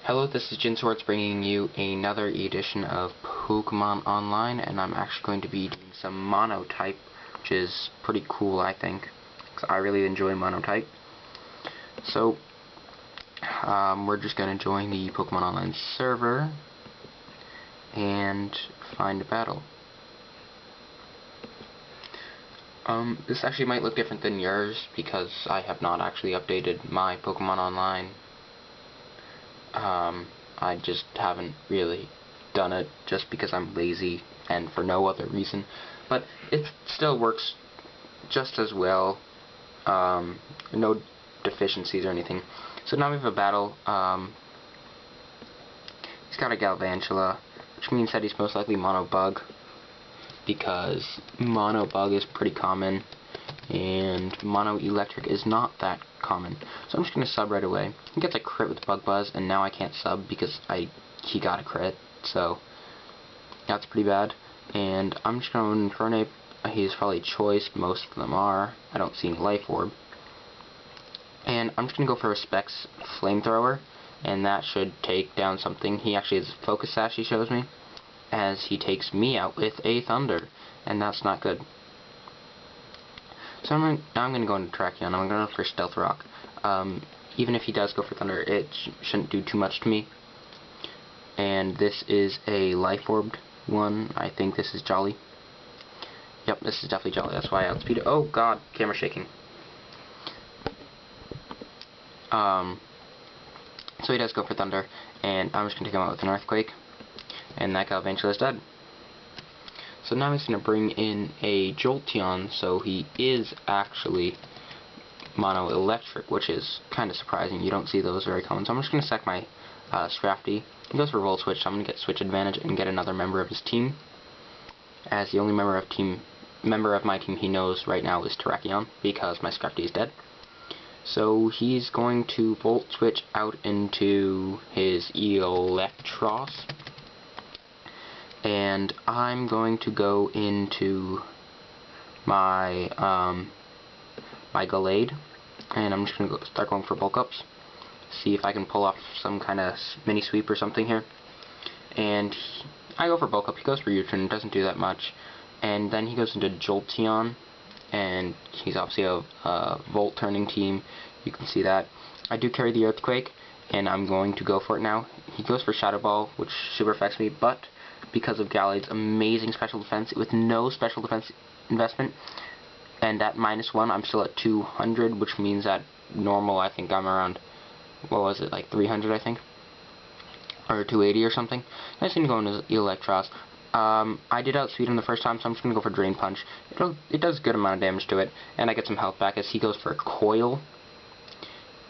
Hello, this is JinSwords bringing you another edition of Pokemon Online, and I'm actually going to be doing some Monotype, which is pretty cool, I think, because I really enjoy Monotype. So, we're just going to join the Pokemon Online server and find a battle. This actually might look different than yours, because I have not actually updated my Pokemon Online. I just haven't really done it just because I'm lazy and for no other reason. But it still works just as well. No deficiencies or anything. So now we have a battle. He's got a Galvantula, which means that he's most likely Mono Bug, because Mono Bug is pretty common and Mono Electric is not that common. So I'm just going to sub right away. He gets a crit with Bug Buzz, and now I can't sub because he got a crit, so that's pretty bad. And I'm just going to Infernape. He's probably choice, most of them are. I don't see any Life Orb. And I'm just going to go for a Specs Flamethrower, and that should take down something. He actually has a Focus Sash, he shows me, as he takes me out with a Thunder, and that's not good. So now I'm going to go into Tracheon. I'm going to go for Stealth Rock. Even if he does go for Thunder, it shouldn't do too much to me. And this is a Life Orbed one. I think this is Jolly. Yep, this is definitely Jolly. That's why I outspeed it. Oh god, camera shaking. So he does go for Thunder, and I'm just going to take him out with an Earthquake. And that Galvantula is dead. So now he's going to bring in a Jolteon, so he is actually Mono Electric, which is kind of surprising. You don't see those very common. So I'm just going to sack my Scrafty. He goes for Volt Switch, so I'm going to get Switch Advantage and get another member of his team, as the only member of my team he knows right now is Terrakion, because my Scrafty is dead. So he's going to Volt Switch out into his Eelektross. And I'm going to go into my my Gallade, and I'm just going to start going for bulk ups, see if I can pull off some kind of mini sweep or something here. And I go for bulk up. He goes for U-turn, doesn't do that much, and then he goes into Jolteon, and he's obviously a Volt turning team. You can see that. I do carry the Earthquake, and I'm going to go for it now. He goes for Shadow Ball, which super affects me, but because of Gallade's amazing special defense with no special defense investment, and at -1 I'm still at 200, which means that normal I think I'm around, what was it, like 300 I think, or 280 or something. I'm just going to go into Eelektross. I did outspeed him the first time, so I'm just going to go for Drain Punch. It does a good amount of damage to it, and I get some health back as he goes for a Coil,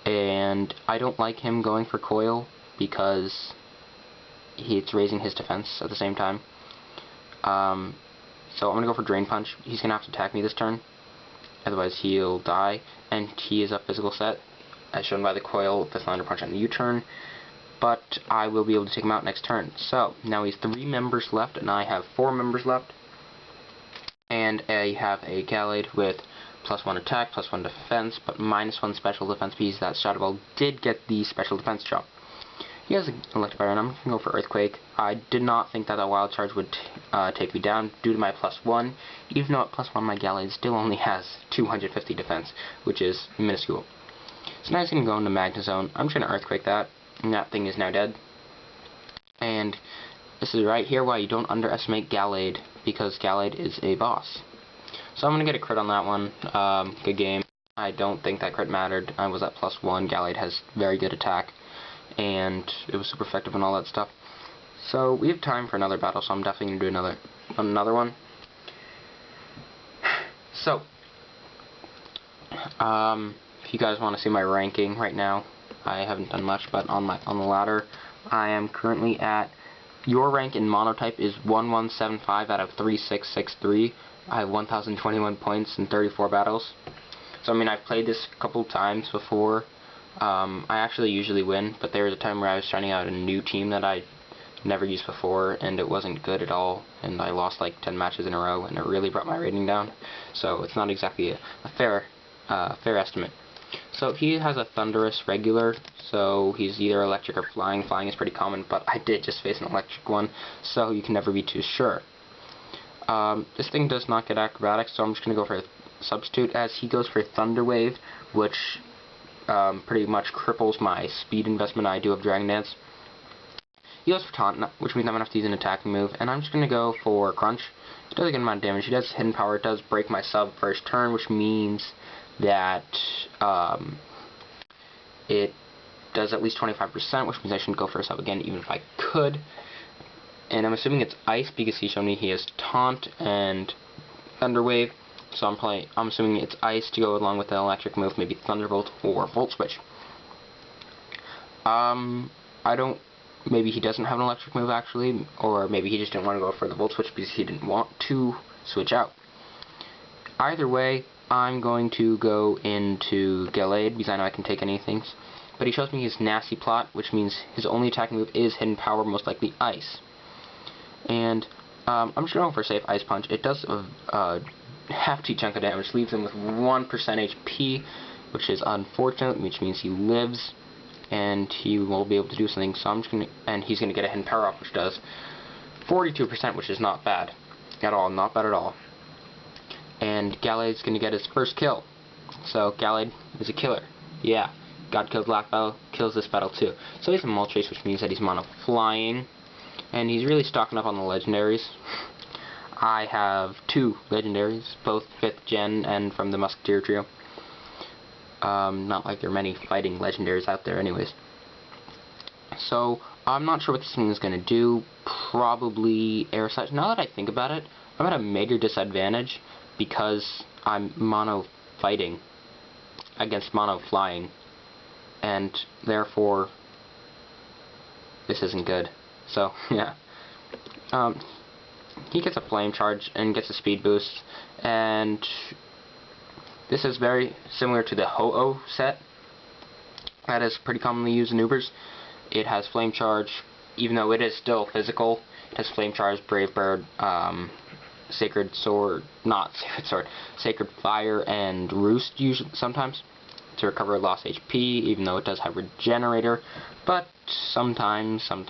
and I don't like him going for Coil because it's raising his defense at the same time. So I'm going to go for Drain Punch. He's going to have to attack me this turn, otherwise he'll die, and he is a physical set, as shown by the Coil, the Thunder Punch, and the U-turn, but I will be able to take him out next turn. So now he's 3 members left, and I have 4 members left, and I have a Gallade with +1 attack, +1 defense, but -1 special defense piece. That Shadow Ball did get the special defense drop. He has an Electivire, and I'm going to go for Earthquake. I did not think that a Wild Charge would take me down due to my +1, even though at +1 my Gallade still only has 250 defense, which is minuscule. So now he's going to go into Magnezone. I'm just going to Earthquake that, and that thing is now dead. And this is right here why you don't underestimate Gallade, because Gallade is a boss. So I'm going to get a crit on that one. Good game. I don't think that crit mattered. I was at +1. Gallade has very good attack, and it was super effective and all that stuff. So we have time for another battle, so I'm definitely going to do another one. So, if you guys want to see my ranking right now, I haven't done much, but on the ladder, I am currently at, your rank in Monotype is 1175 out of 3663. I have 1021 points in 34 battles. So I mean, I've played this a couple times before. I actually usually win, but there was a time where I was trying out a new team that I never used before, and it wasn't good at all, and I lost like 10 matches in a row, and it really brought my rating down. So it's not exactly a fair estimate. So he has a Thunderous regular, so he's either electric or flying. Flying is pretty common, but I did just face an electric one, so you can never be too sure. This thing does not get acrobatics, so I'm just going to go for a substitute, as he goes for Thunder Wave, which pretty much cripples my speed investment I do of Dragon Dance. He goes for Taunt, which means I'm going to have to use an attacking move, and I'm just going to go for Crunch. It does a good amount of damage. He does Hidden Power. It does break my sub first turn, which means that it does at least 25%, which means I shouldn't go for a sub again, even if I could. And I'm assuming it's Ice, because he showed me he has Taunt and Thunder Wave. So I'm assuming it's Ice to go along with the electric move, maybe Thunderbolt or Volt Switch. Maybe he doesn't have an electric move actually, or maybe he just didn't want to go for the Volt Switch because he didn't want to switch out. Either way, I'm going to go into Gallade because I know I can take anything. But he shows me his Nasty Plot, which means his only attacking move is Hidden Power, most likely Ice. And I'm just going for a safe Ice Punch. It does a hefty chunk of damage, leaves him with 1% HP, which is unfortunate, which means he lives. And he will be able to do something. So I'm just gonna, and he's gonna get a Hidden Power up, which does 42%, which is not bad at all, not bad at all. And Gallade's gonna get his first kill. So Gallade is a killer. Yeah, God kills last battle, kills this battle too. So he's a Moltres, which means that he's mono flying, and he's really stocking up on the legendaries. I have 2 legendaries, both 5th gen and from the Musketeer trio. Not like there are many fighting legendaries out there anyways. So, I'm not sure what this thing is going to do. Probably Air Slash. Now that I think about it, I'm at a major disadvantage because I'm mono fighting against mono flying. And therefore, this isn't good. So, yeah. He gets a Flame Charge and gets a Speed Boost. And this is very similar to the Ho-Oh set that is pretty commonly used in Ubers. It has Flame Charge, even though it is still physical. It has Flame Charge, Brave Bird, Sacred Sword, not Sacred Sword, Sacred Fire, and Roost usually, sometimes, to recover lost HP, even though it does have Regenerator, but sometimes. So now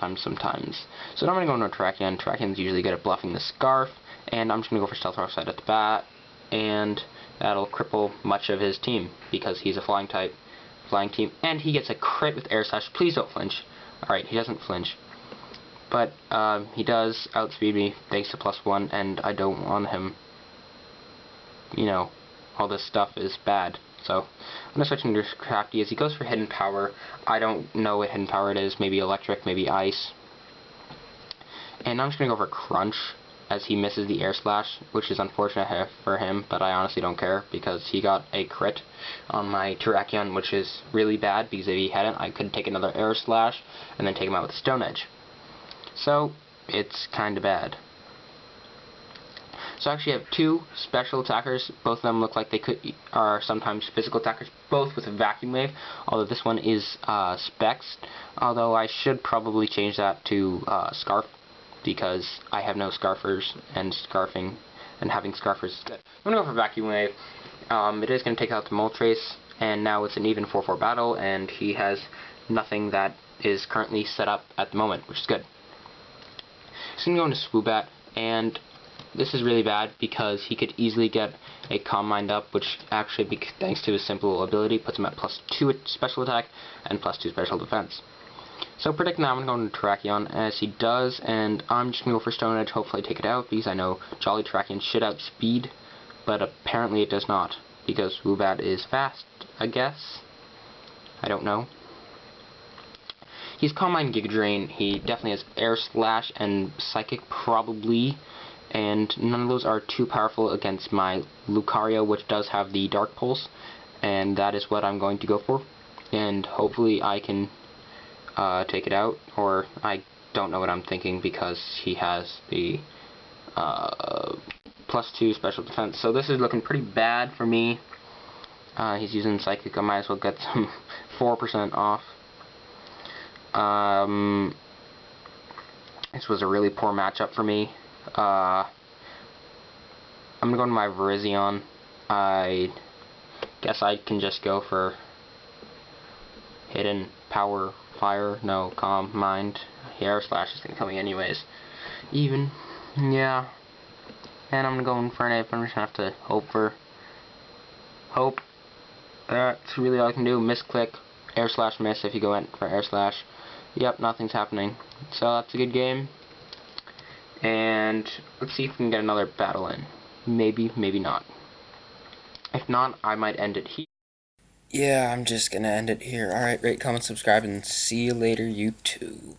I'm going to go into Terrakion. Terrakion's usually good at bluffing the Scarf, and I'm just going to go for Stealth Rock Slide at the bat, and that'll cripple much of his team, because he's a flying team, and he gets a crit with Air Slash. Please don't flinch. Alright, he doesn't flinch. But, he does outspeed me, thanks to +1, and I don't want him. You know, all this stuff is bad. So, I'm going to switch into Crafty as he goes for Hidden Power. I don't know what Hidden Power it is, maybe Electric, maybe Ice. And I'm just going to go for Crunch, as he misses the Air Slash, which is unfortunate for him, but I honestly don't care, because he got a crit on my Terrakion, which is really bad, because if he hadn't, I could take another Air Slash, and then take him out with Stone Edge. So, it's kinda bad. So I actually have 2 special attackers. Both of them look like they are sometimes physical attackers, both with a Vacuum Wave, although this one is Specs, although I should probably change that to Scarf, because I have no Scarfers, and Scarfing and having Scarfers is good. I'm going to go for Vacuum Wave. It is going to take out the Moltres, and now it's an even 4-4 battle, and he has nothing that is currently set up at the moment, which is good. He's going to go into Swoobat, and this is really bad because he could easily get a Calm Mind up, which actually, thanks to his simple ability, puts him at +2 special attack and +2 special defense. So predict now I'm going to go into Terrakion as he does, and I'm just going to go for Stone Edge, hopefully take it out, because I know Jolly Terrakion should outspeed, but apparently it does not, because Woobat is fast, I guess. I don't know. He's Calm Mind Giga Drain. He definitely has Air Slash and Psychic probably, and none of those are too powerful against my Lucario, which does have the Dark Pulse, and that is what I'm going to go for, and hopefully I can take it out, or I don't know what I'm thinking because he has the +2 special defense. So this is looking pretty bad for me. He's using Psychic. I might as well get some 4% off. This was a really poor matchup for me. I'm gonna go to my Virizion. I guess I can just go for Hidden, power, fire, no, calm, mind. Air slash is gonna kill me anyways. Even, yeah. And I'm going for an ape. I'm just gonna have to hope. That's really all I can do. Misclick, air slash miss if you go in for air slash. Yep, nothing's happening. So that's a good game. And let's see if we can get another battle in. Maybe, maybe not. If not, I might end it here. Yeah, I'm just gonna end it here. Alright, rate, comment, subscribe, and see you later, YouTube.